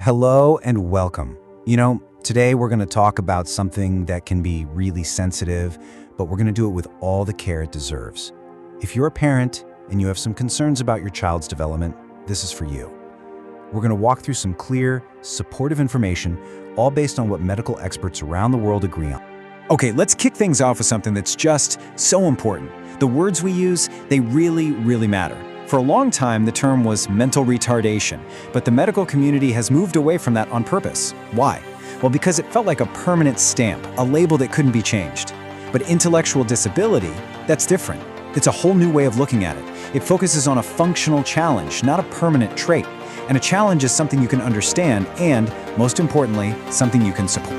Hello and welcome. Today we're going to talk about something that can be really sensitive, but we're going to do it with all the care it deserves. If you're a parent and you have some concerns about your child's development, this is for you. We're going to walk through some clear, supportive information, all based on what medical experts around the world agree on. Okay, let's kick things off with something that's just so important. The words we use, they really, really matter. For a long time, the term was mental retardation, but the medical community has moved away from that on purpose. Why? Well, because it felt like a permanent stamp, a label that couldn't be changed. But intellectual disability, that's different. It's a whole new way of looking at it. It focuses on a functional challenge, not a permanent trait. And a challenge is something you can understand and, most importantly, something you can support.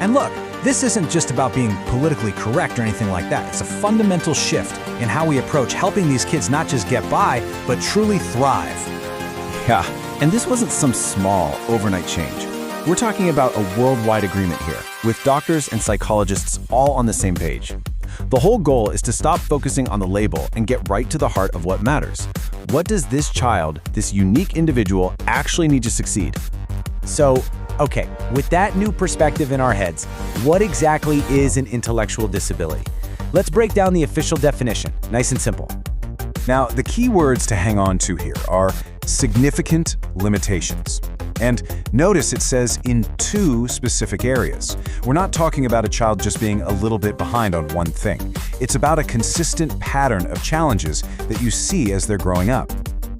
And look, this isn't just about being politically correct or anything like that. It's a fundamental shift in how we approach helping these kids not just get by, but truly thrive. Yeah, and this wasn't some small, overnight change. We're talking about a worldwide agreement here, with doctors and psychologists all on the same page. The whole goal is to stop focusing on the label and get right to the heart of what matters. What does this child, this unique individual, actually need to succeed? So, okay, with that new perspective in our heads, what exactly is an intellectual disability? Let's break down the official definition, nice and simple. Now, the key words to hang on to here are significant limitations. And notice it says in two specific areas. We're not talking about a child just being a little bit behind on one thing. It's about a consistent pattern of challenges that you see as they're growing up.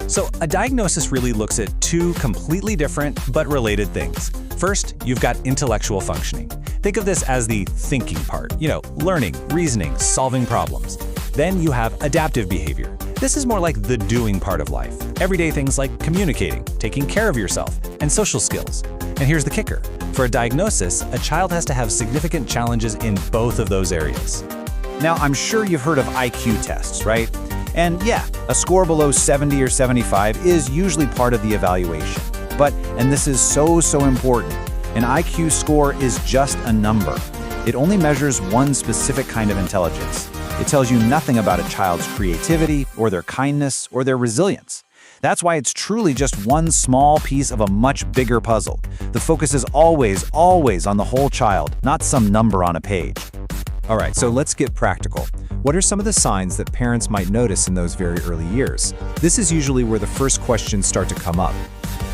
So a diagnosis really looks at two completely different but related things. First, you've got intellectual functioning. Think of this as the thinking part, learning, reasoning, solving problems. Then you have adaptive behavior. This is more like the doing part of life. Everyday things like communicating, taking care of yourself, and social skills. And here's the kicker. For a diagnosis, a child has to have significant challenges in both of those areas. Now, I'm sure you've heard of IQ tests, right? And yeah, a score below 70 or 75 is usually part of the evaluation. But, and this is so important, an IQ score is just a number. It only measures one specific kind of intelligence. It tells you nothing about a child's creativity or their kindness or their resilience. That's why it's truly just one small piece of a much bigger puzzle. The focus is always on the whole child, not some number on a page. All right, so let's get practical. What are some of the signs that parents might notice in those very early years? This is usually where the first questions start to come up.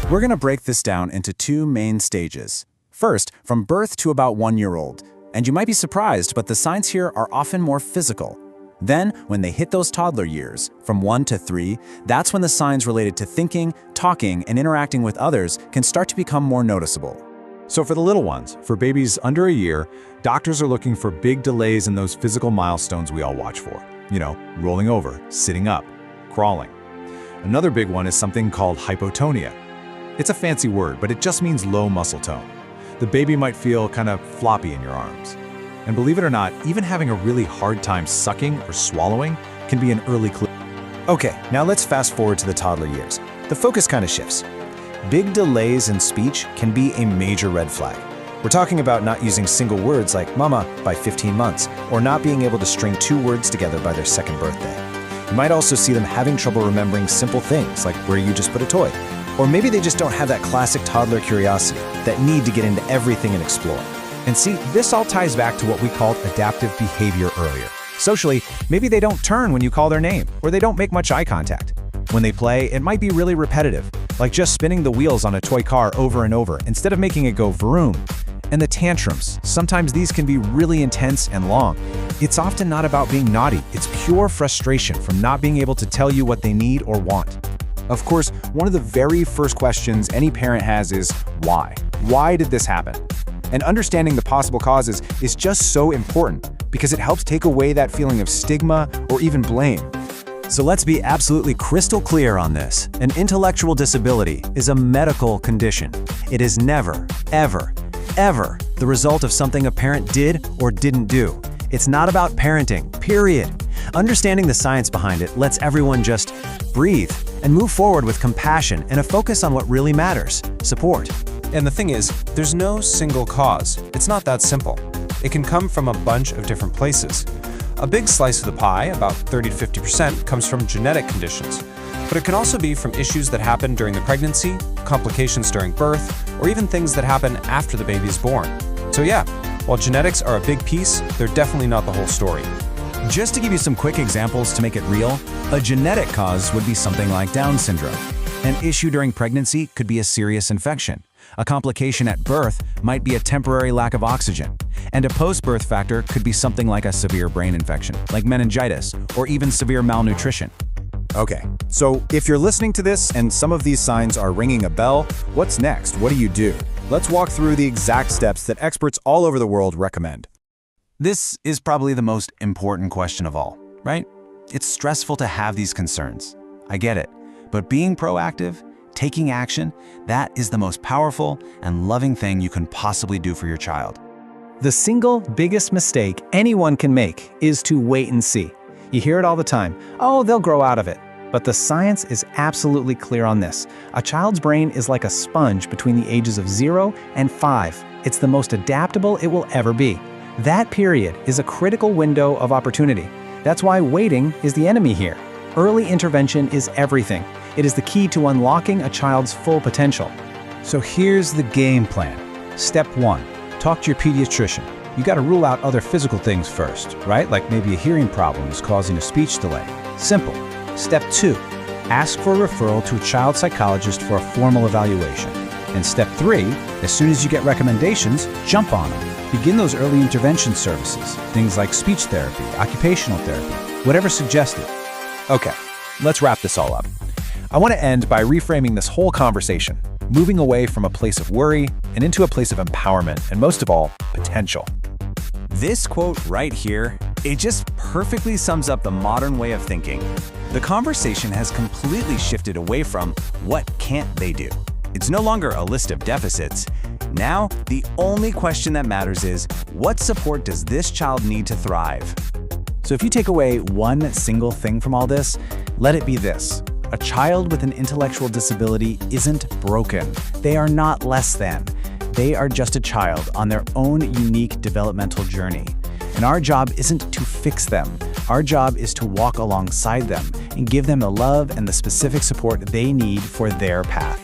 We're going to break this down into two main stages. First, from birth to about 1 year old. And you might be surprised, but the signs here are often more physical. Then, when they hit those toddler years, from 1 to 3, that's when the signs related to thinking, talking, and interacting with others can start to become more noticeable. So for the little ones, for babies under a year, doctors are looking for big delays in those physical milestones we all watch for. Rolling over, sitting up, crawling. Another big one is something called hypotonia. It's a fancy word, but it just means low muscle tone. The baby might feel kind of floppy in your arms. And believe it or not, even having a really hard time sucking or swallowing can be an early clue. Okay, now let's fast forward to the toddler years. The focus kind of shifts. Big delays in speech can be a major red flag. We're talking about not using single words like mama by 15 months, or not being able to string 2 words together by their 2nd birthday. You might also see them having trouble remembering simple things like where you just put a toy. Or maybe they just don't have that classic toddler curiosity, that need to get into everything and explore. And see, this all ties back to what we called adaptive behavior earlier. Socially, maybe they don't turn when you call their name, or they don't make much eye contact. When they play, it might be really repetitive, like just spinning the wheels on a toy car over and over instead of making it go vroom. And the tantrums, sometimes these can be really intense and long. It's often not about being naughty, it's pure frustration from not being able to tell you what they need or want. Of course, one of the very first questions any parent has is, why? Why did this happen? And understanding the possible causes is just so important because it helps take away that feeling of stigma or even blame. So let's be absolutely crystal clear on this. An intellectual disability is a medical condition. It is never, ever the result of something a parent did or didn't do. It's not about parenting, period. Understanding the science behind it lets everyone just breathe and move forward with compassion and a focus on what really matters, support. And the thing is, there's no single cause. It's not that simple. It can come from a bunch of different places. A big slice of the pie, about 30 to 50%, comes from genetic conditions. But it can also be from issues that happen during the pregnancy, complications during birth, or even things that happen after the baby is born. So yeah, while genetics are a big piece, they're definitely not the whole story. Just to give you some quick examples to make it real, a genetic cause would be something like Down syndrome. An issue during pregnancy could be a serious infection. A complication at birth might be a temporary lack of oxygen. And a post-birth factor could be something like a severe brain infection, like meningitis, or even severe malnutrition. Okay, so if you're listening to this and some of these signs are ringing a bell, what's next? What do you do? Let's walk through the exact steps that experts all over the world recommend. This is probably the most important question of all, right? It's stressful to have these concerns. I get it. But being proactive, taking action, that is the most powerful and loving thing you can possibly do for your child. The single biggest mistake anyone can make is to wait and see. You hear it all the time. Oh, they'll grow out of it. But the science is absolutely clear on this. A child's brain is like a sponge between the ages of 0 and 5. It's the most adaptable it will ever be. That period is a critical window of opportunity. That's why waiting is the enemy here. Early intervention is everything. It is the key to unlocking a child's full potential. So here's the game plan. Step 1. Talk to your pediatrician. You got to rule out other physical things first, right? Like maybe a hearing problem is causing a speech delay. Simple. Step 2. Ask for a referral to a child psychologist for a formal evaluation. And step 3, as soon as you get recommendations, jump on them. Begin those early intervention services, things like speech therapy, occupational therapy, whatever suggested. Okay, let's wrap this all up. I want to end by reframing this whole conversation, moving away from a place of worry and into a place of empowerment, and most of all, potential. This quote right here, it just perfectly sums up the modern way of thinking. The conversation has completely shifted away from what can't they do. It's no longer a list of deficits. Now, the only question that matters is, what support does this child need to thrive? So if you take away one single thing from all this, let it be this. A child with an intellectual disability isn't broken. They are not less than. They are just a child on their own unique developmental journey. And our job isn't to fix them. Our job is to walk alongside them and give them the love and the specific support they need for their path.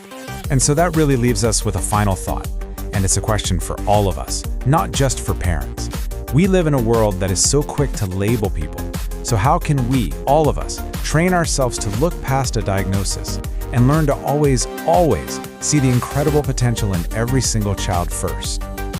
And so that really leaves us with a final thought. And it's a question for all of us, not just for parents. We live in a world that is so quick to label people. So how can we, all of us, train ourselves to look past a diagnosis and learn to always see the incredible potential in every single child first?